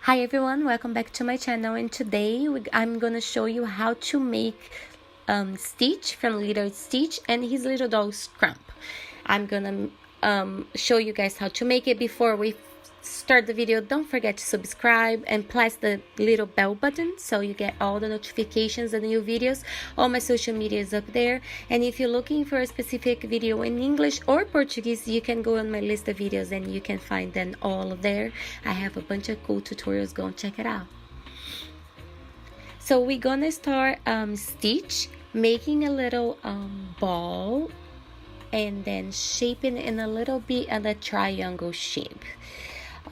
Hi everyone, welcome back to my channel, and today I'm gonna show you how to make Stitch from Little Stitch and his little dog Scrump. I'm gonna show you guys how to make it. Before we start the video, don't forget to subscribe and press the little bell button so you get all the notifications and new videos. All my social media is up there, and if you're looking for a specific video in English or Portuguese, you can go on my list of videos and you can find them all there. I have a bunch of cool tutorials. Go and check it out. So we're gonna start Stitch making a little ball and then shaping it in a little bit of a triangle shape.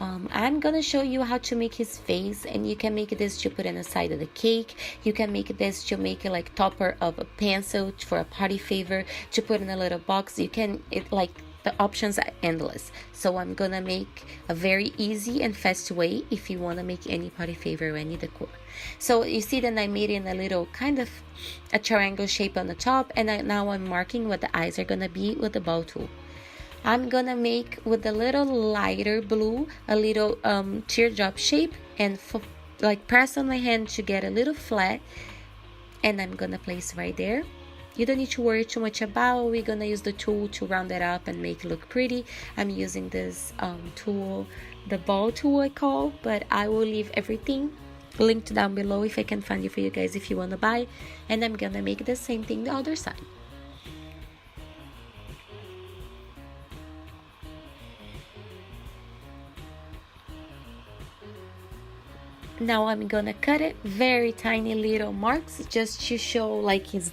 I'm gonna show you how to make his face, and you can make this to put in the side of the cake. You can make this to make it like topper of a pencil for a party favor, to put in a little box. You can, the options are endless. So I'm gonna make a very easy and fast way if you want to make any party favor or any decor. So you see that I made it in a little kind of a triangle shape on the top, and now I'm marking what the eyes are gonna be with the ball tool. I'm gonna make with a little lighter blue a little teardrop shape, and like press on my hand to get a little flat, and I'm gonna place right there. You don't need to worry too much about. We're gonna use the tool to round it up and make it look pretty. I'm using this tool, the ball tool I call, but I will leave everything linked down below if I can find it for you guys if you want to buy. And I'm gonna make the same thing the other side. Now I'm gonna cut it very tiny little marks just to show like his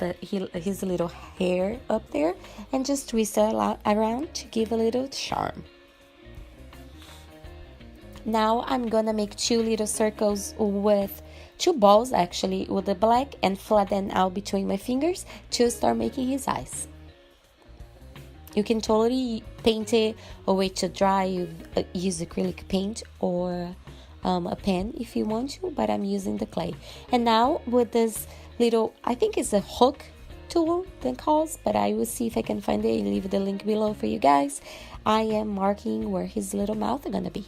little hair up there, and just twist it around to give a little charm. Now I'm gonna make two little circles with two balls actually with the black, and flatten out between my fingers to start making his eyes. You can totally paint it or wait to dry. You use acrylic paint or a pen if you want to, but I'm using the clay. And now with this little, I think it's a hook tool that calls, but I will see if I can find it and leave the link below for you guys. I am marking where his little mouth is gonna be.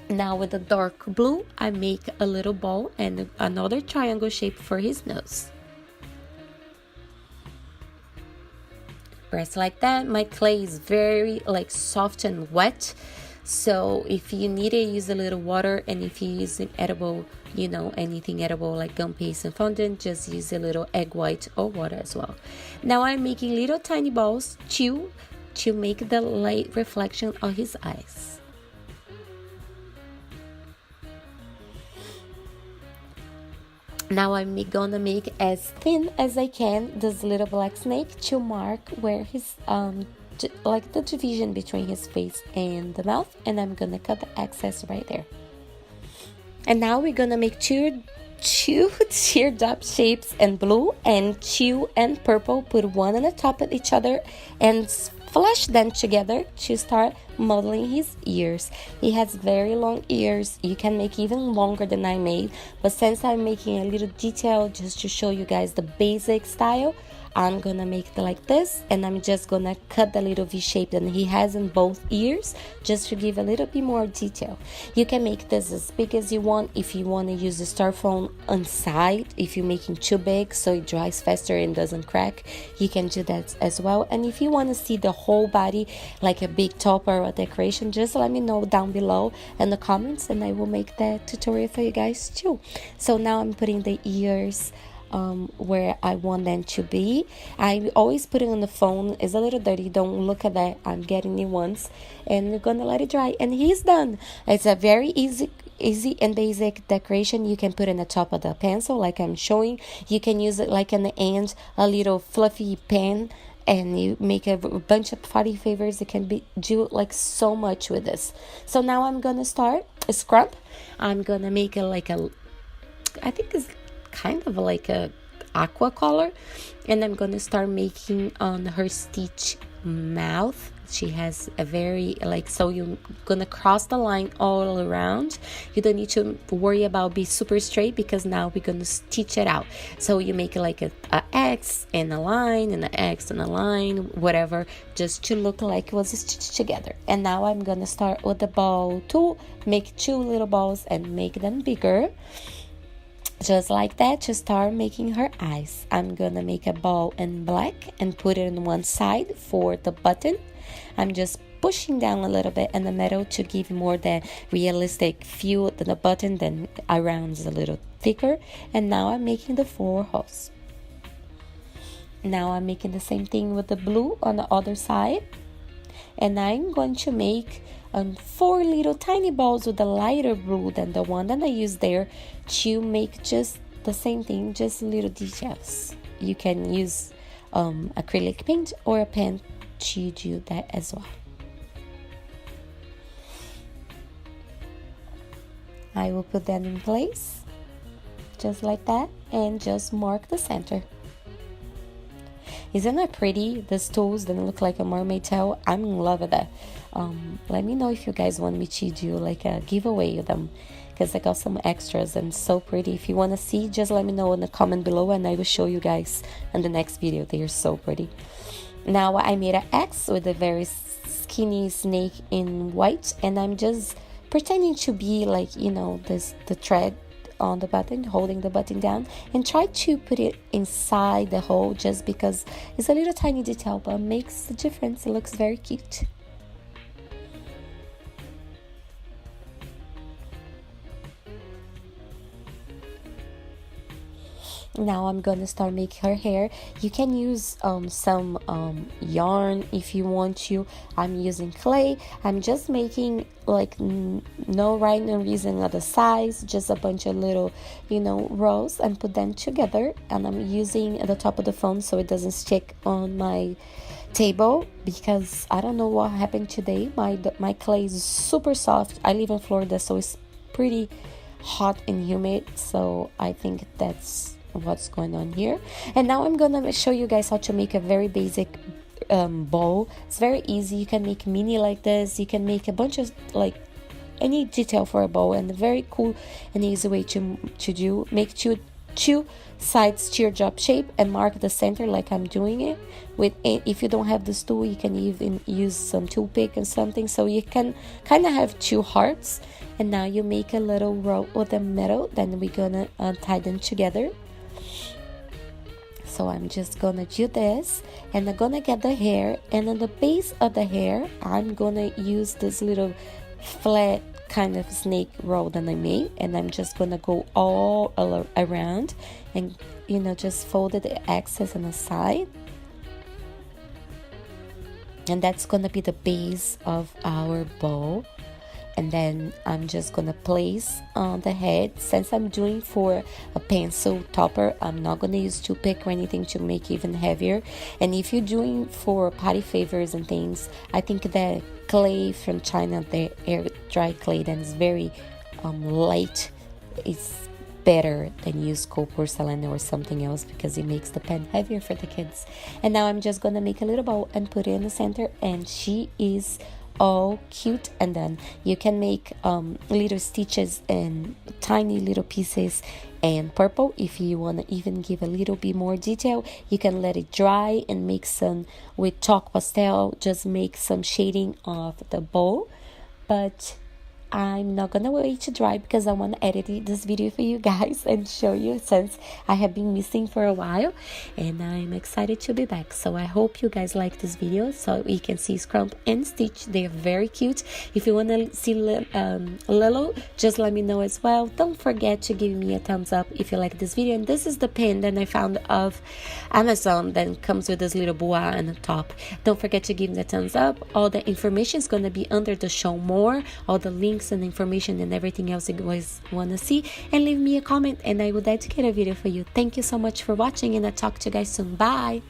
Now with the dark blue, I make a little ball and another triangle shape for his nose. Press like that. My clay is very soft and wet, so if you need it, use a little water, and if you use an edible, anything edible like gum paste and fondant, just use a little egg white or water as well. Now I'm making little tiny balls to make the light reflection of his eyes. Now I'm gonna make as thin as I can this little black snake to mark where his like the division between his face and the mouth, and I'm gonna cut the excess right there. And now we're gonna make two teardrop shapes in blue and two in purple. Put one on the top of each other and flash them together to start modeling his ears. He has very long ears. You can make even longer than I made, but since I'm making a little detail just to show you guys the basic style, I'm gonna make it like this, and I'm just gonna cut the little V shape that he has in both ears just to give a little bit more detail. You can make this as big as you want. If you want to use the styrofoam inside, if you're making too big so it dries faster and doesn't crack, you can do that as well. And if you want to see the whole body like a big topper or decoration, just let me know down below in the comments, and I will make that tutorial for you guys too. So now I'm putting the ears where I want them to be. I always put it on the phone. It's a little dirty, don't look at that. I'm getting new ones, and we're gonna let it dry, and he's done. It's a very easy and basic decoration. You can put in the top of the pencil like I'm showing. You can use it like in the end, a little fluffy pen, and you make a bunch of party favors. It can do like so much with this. So now I'm gonna start a scrump. I'm gonna make it like I think it's kind of like a aqua color, and I'm gonna start making on her Stitch mouth She has a very so you're gonna cross the line all around. You don't need to worry about be super straight, because now we're gonna stitch it out. So you make like a X and a line and an X and a line, whatever, just to look like it was stitched together. And now I'm gonna start with the ball tool, make 2 little balls and make them bigger. Just like that, to start making her eyes. I'm gonna make a ball in black and put it on one side for the button. I'm just pushing down a little bit in the middle to give more the realistic feel to the button, then around is a little thicker. And now I'm making the 4 holes. Now I'm making the same thing with the blue on the other side. And I'm going to make 4 little tiny balls with the lighter blue than the one that I used there, to make just the same thing, just little details. You can use acrylic paint or a pen to do that as well. I will put that in place just like that and just mark the center. Isn't that pretty? These tools that look like a mermaid tail. I'm in love with that. Let me know if you guys want me to do like a giveaway of them, because I got some extras and so pretty. If you want to see, just let me know in the comment below and I will show you guys in the next video. They are so pretty. Now I made an X with a very skinny snake in white, and I'm just pretending to be like, the thread on the button, holding the button down, and try to put it inside the hole, just because it's a little tiny detail but makes a difference. It looks very cute. Now I'm gonna start making her hair. You can use some yarn if you want to. I'm using clay. I'm just making like no rhyme or reason of the size, just a bunch of little rows, and put them together. And I'm using the top of the phone so it doesn't stick on my table, because I don't know what happened today. My clay is super soft. I live in Florida, so it's pretty hot and humid, so I think that's what's going on here. And now I'm gonna show you guys how to make a very basic bowl. It's very easy. You can make mini like this. You can make a bunch of like any detail for a bowl, and a very cool and easy way to do. Make two sides teardrop shape and mark the center like I'm doing it with. If you don't have this tool, you can even use some toothpick and something, so you can kind of have 2 hearts. And now you make a little row with the middle, then we're gonna tie them together. So I'm just gonna do this, and I'm gonna get the hair, and on the base of the hair I'm gonna use this little flat kind of snake roll that I made, and I'm just gonna go all around and just fold the excess on the side. And that's gonna be the base of our bowl. And then I'm just gonna place on the head. Since I'm doing for a pencil topper, I'm not gonna use toothpick or anything to make it even heavier. And if you're doing for party favors and things, I think that clay from China, the air dry clay, that is very light, is better than use cold porcelain or something else, because it makes the pen heavier for the kids. And now I'm just gonna make a little bowl and put it in the center, and she is all cute. And then you can make little stitches and tiny little pieces and purple. If you want to even give a little bit more detail, you can let it dry and make some with chalk pastel, just make some shading of the bowl. But I'm not gonna wait to dry, because I want to edit this video for you guys and show you, since I have been missing for a while, and I'm excited to be back. So I hope you guys like this video, so you can see Scrump and Stitch. They're very cute. If you want to see Lilo, just let me know as well. Don't forget to give me a thumbs up if you like this video. And this is the pin that I found of Amazon that comes with this little boa on the top. Don't forget to give me a thumbs up. All the information is going to be under the show more, all the links and information and everything else you guys want to see. And leave me a comment and I will dedicate a video for you. Thank you so much for watching, and I'll talk to you guys soon. Bye.